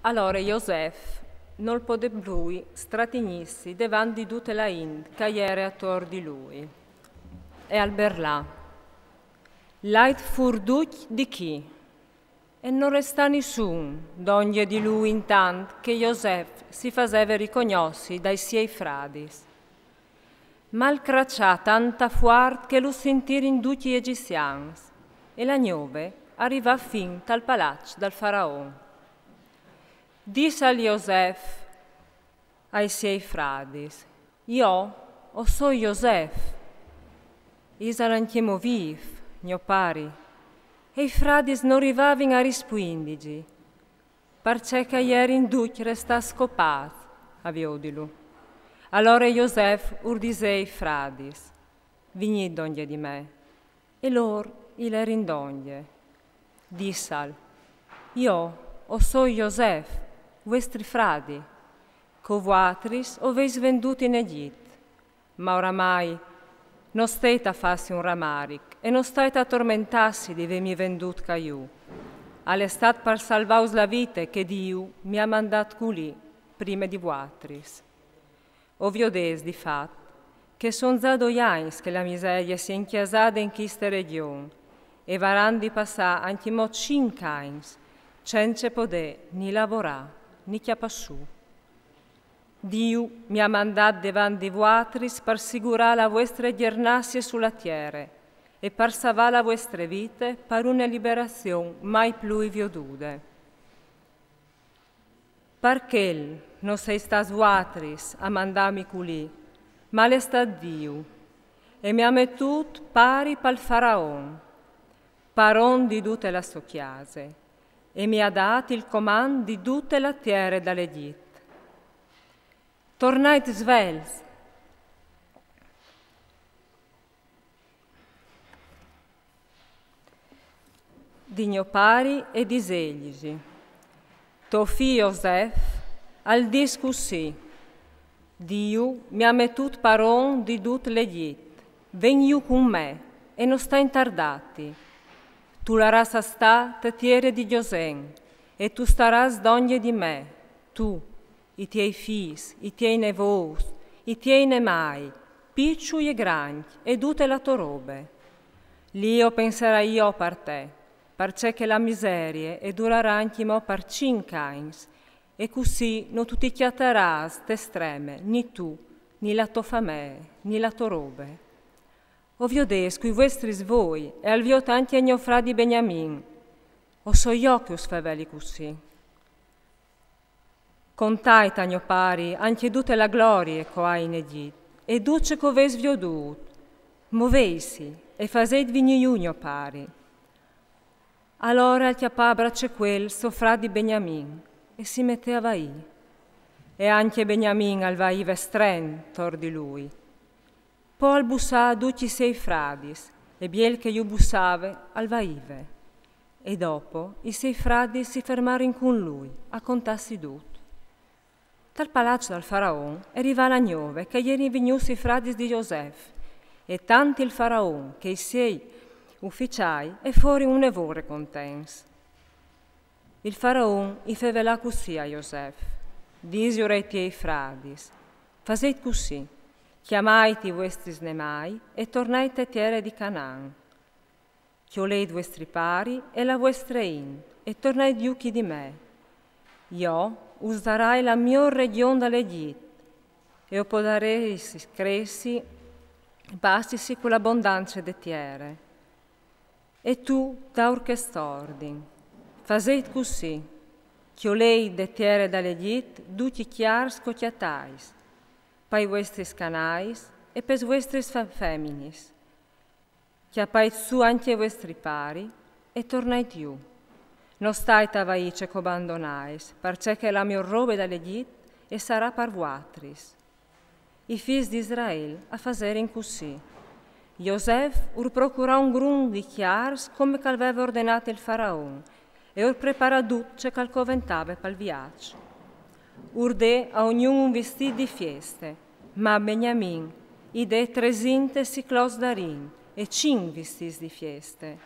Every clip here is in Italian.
Allora Iosef non potè più stratignissi davanti tutte la Ind che era attorno di lui. E al berlà, l'ait furduc di chi? E non resta nessuno d'ogni di lui intanto che Iosef si faceva riconoscere dai suoi fradis. Mal craccià tanta fuart che lo sentirono in tutti gli egiziani e la nove arriva fin dal palazzo del faraone. Disse a Iosef ai suoi fradis, io so Iosef, isaran chiamo viv, mio pari, e i fradis non arrivavano a rispondere, perché ieri in duc resta scopato, aviodilu. Allora Iosef urdise ai fradis, vigni d'oglie di me, e loro il rindoglie. Dissal, io so Iosef, vostri fradi, co voatris oveis venduti in Egitto, ma oramai non state a farsi un ramaric e non state a tormentarsi di avermi venduto caiù. All'estat per salvaus la vita che Dio mi ha mandato qui prima di voatris. Ovvio des di fatto che son già 2 anni che la miseria si è inchiasata in questa regione e varan di passare anche mo 5 anni senza poter ni lavorare ni chiapassù. Dio mi ha mandato davanti di voatris per assicurare la vostra giernassia sulla terra e per salvare la vostra vita per una liberazione mai più veduta. Perché non sei stato voatris a mandarmi qui, ma l'è stato Dio, e mi ha mettuto pari pal faraone, paron di tutte le sue chiese, e mi ha dato il comando di tutte le terre dall'Egitto. Tornate svels. Di mio pari e diseglisi. Tuo figlio Iosef al discussi. Dio mi ha mettuto paron di tutto l'Egitto. Vegni con me e non sta intardati. Tu la razza sta te tiere di Giosen e tu staras d'ogni di me, tu, i tuoi figli, i tuoi nevos, i tuoi nemai, piccoli e grandi, e tutte le tue robe. Lì io penserai io per te, perché la miseria e durerà anche mo per 5 anni, e così non tu ti chiatteras t'estreme, né tu, né la tua famiglia, né la tua robe. Ovvio desco i vostri svoi, e al vio tanti a mio fradi Beniamin, o so io che us faveli così. Contai tanio pari anche tutte la gloria che hai in Egitto, e duce che ves viodut, moveisi e faset vigni junio pari. Allora il chiapabra c'è quel sofrà di Beniamin, e si metteva vai. E anche Beniamin al vai vestren tor di lui. Poi al bussà tutti 6 fradis, e biel che io bussave al vaive. E dopo i 6 fradis si fermarono con lui, a contarsi tutto. Dal palazzo del faraone arriva la nove che ieri venuti i fradis di Iosef, e tanti il faraone che i 6 ufficiali e fuori un evore contens. Il faraone i fevelà così a Iosef, disi ora ai tuoi fradis, faset così, chiamaite i vostri snemai e tornate a terra di Canaan. Chiolete i vostri pari e la vostra in, e tornate giuchi di me. Io userai la mia regione dall'Egitto, e o podarei cresci, bastisi con l'abbondanza di terre. E tu da orchestordin, faset così, chiolei de terre dall'Egitto, tutti chiari scocchiatais, pai vostri scanais e per vostri feminis, chiappait su anche i vostri pari e tornai giù. Non stai tavaice che abbandonais, perché la mia roba dall'Egitto e sarà per voatris. I figli di Israele a fazerem così. Iosef ur procurò un grun di chiars come che aveva ordinato il faraone e ur preparò tutto ciò che coventava per il viaggio. Urde a ognuno un vestito di feste, ma a Beniamin idee 300 ciclos darin e 5 vestiti di feste.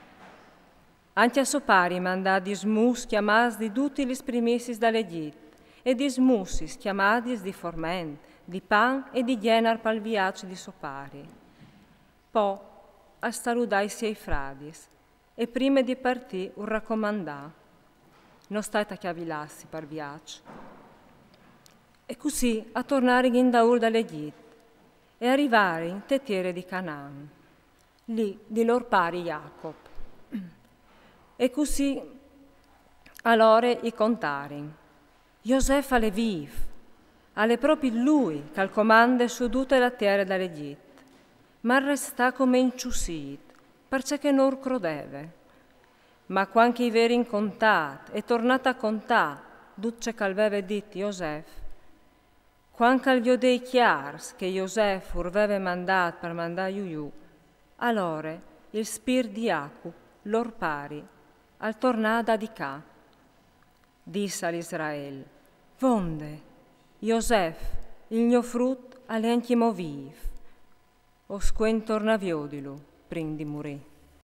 Anche a sopari mandà di smus chiamats di tutti gli primissis dall'Egitto, e di smussis chiamadis di forment, di pan e di genar pal viaggio di sopari. Poi a saludai ai fradis, e prima di partì un raccomandà, non state a chiavilassi per viaggio. E così a tornare in Daur dall'Egitto e arrivare in tettiere di Canaan, lì di lor pari Jacob. E così allora i contari. Iosef alle viv, alle proprio lui che al comande su tutta la terra dall'Egitto, ma resta come inciusit, perché non crodeve. Ma quando i veri incontat e tornata a contà, duce che aveva detto Iosef, quando al viodei chiars che Iosef urveve mandato per mandare Iuiu, allora il spir di Jacob lor pari, al tornada di ca. Disse all'Israel, vonde, Iosef, il mio frutto all'enchimo viv, o squen torna viodilu, prin di morì.